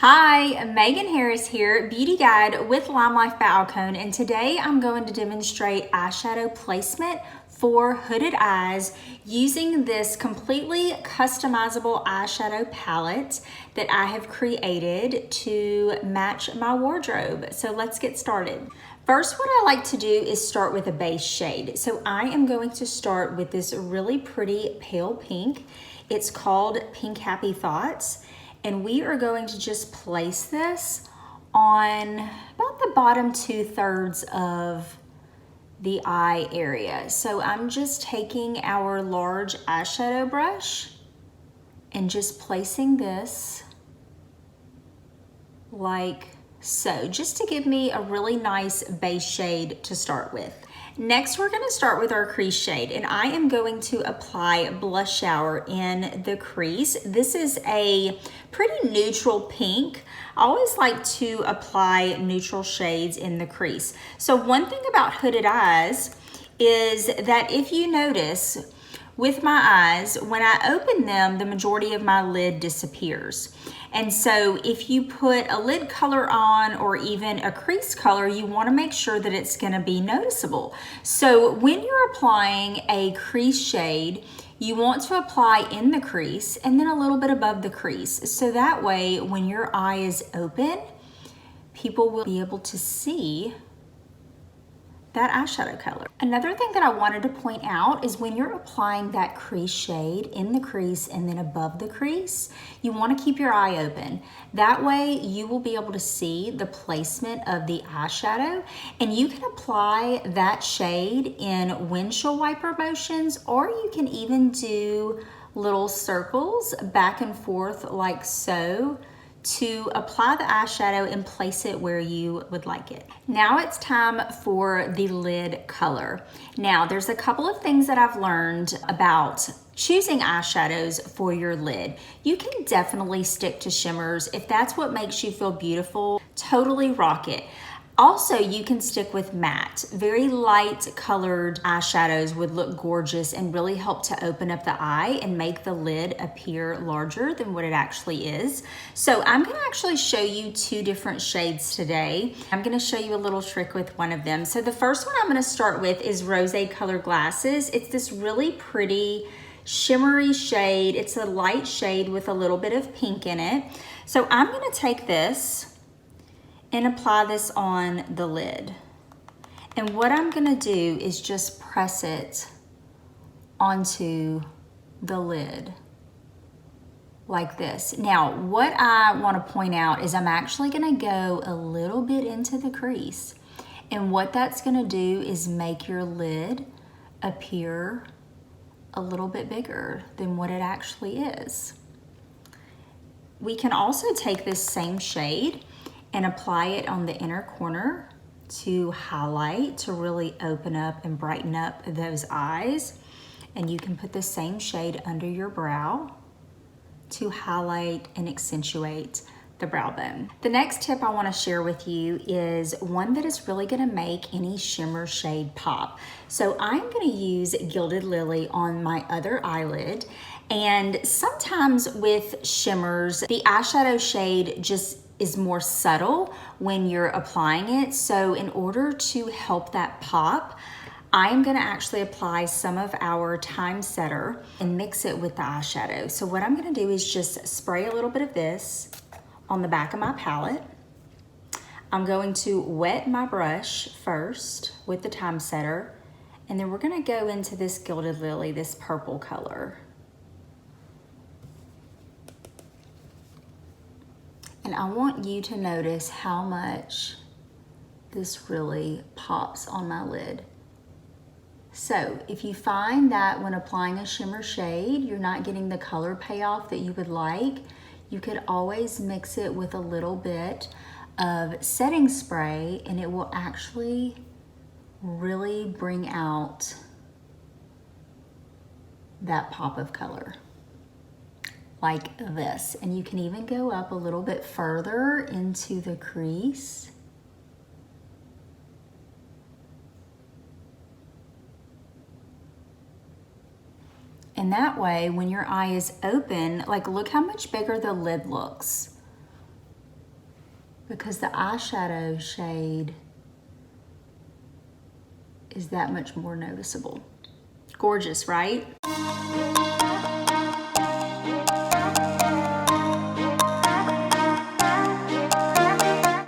Hi, Megan Harris here, Beauty Guide with Lime Life by Alcone, and today I'm going to demonstrate eyeshadow placement for hooded eyes using this completely customizable eyeshadow palette that I have created to match my wardrobe. So let's get started. First, what I like to do is start with a base shade. So I am going to start with this really pretty pale pink. It's called Pink Happy Thoughts. And we are going to just place this on about the bottom 2/3 of the eye area. So I'm just taking our large eyeshadow brush and just placing this like so, just to give me a really nice base shade to start with. Next, we're gonna start with our crease shade, and I am going to apply Blush Shower in the crease. This is a pretty neutral pink. I always like to apply neutral shades in the crease. So one thing about hooded eyes is that if you notice, with my eyes, when I open them, the majority of my lid disappears. And so if you put a lid color on or even a crease color, you wanna make sure that it's gonna be noticeable. So when you're applying a crease shade, you want to apply in the crease and then a little bit above the crease. So that way, when your eye is open, people will be able to see that eyeshadow color. Another thing that I wanted to point out is when you're applying that crease shade in the crease and then above the crease, you want to keep your eye open. That way you will be able to see the placement of the eyeshadow, and you can apply that shade in windshield wiper motions, or you can even do little circles back and forth like so, to apply the eyeshadow and place it where you would like it. Now it's time for the lid color. Now there's a couple of things that I've learned about choosing eyeshadows for your lid. You can definitely stick to shimmers. If that's what makes you feel beautiful, totally rock it. Also, you can stick with matte. Very light colored eyeshadows would look gorgeous and really help to open up the eye and make the lid appear larger than what it actually is. So I'm gonna actually show you two different shades today. I'm gonna show you a little trick with one of them. So the first one I'm gonna start with is Rosé Color Glasses. It's this really pretty shimmery shade. It's a light shade with a little bit of pink in it. So I'm gonna take this and apply this on the lid. And what I'm gonna do is just press it onto the lid like this. Now, what I wanna point out is I'm actually gonna go a little bit into the crease. And what that's gonna do is make your lid appear a little bit bigger than what it actually is. We can also take this same shade and apply it on the inner corner to highlight, to really open up and brighten up those eyes. And you can put the same shade under your brow to highlight and accentuate the brow bone. The next tip I wanna share with you is one that is really gonna make any shimmer shade pop. So I'm gonna use Gilded Lily on my other eyelid. And sometimes with shimmers, the eyeshadow shade just is more subtle when you're applying it. So in order to help that pop, I am gonna actually apply some of our Time Setter and mix it with the eyeshadow. So what I'm gonna do is just spray a little bit of this on the back of my palette. I'm going to wet my brush first with the Time Setter, and then we're gonna go into this Gilded Lily, this purple color. And I want you to notice how much this really pops on my lid. So if you find that when applying a shimmer shade, you're not getting the color payoff that you would like, you could always mix it with a little bit of setting spray, and it will actually really bring out that pop of color. Like this. And you can even go up a little bit further into the crease. And that way, when your eye is open, like look how much bigger the lid looks. because the eyeshadow shade is that much more noticeable. Gorgeous, right?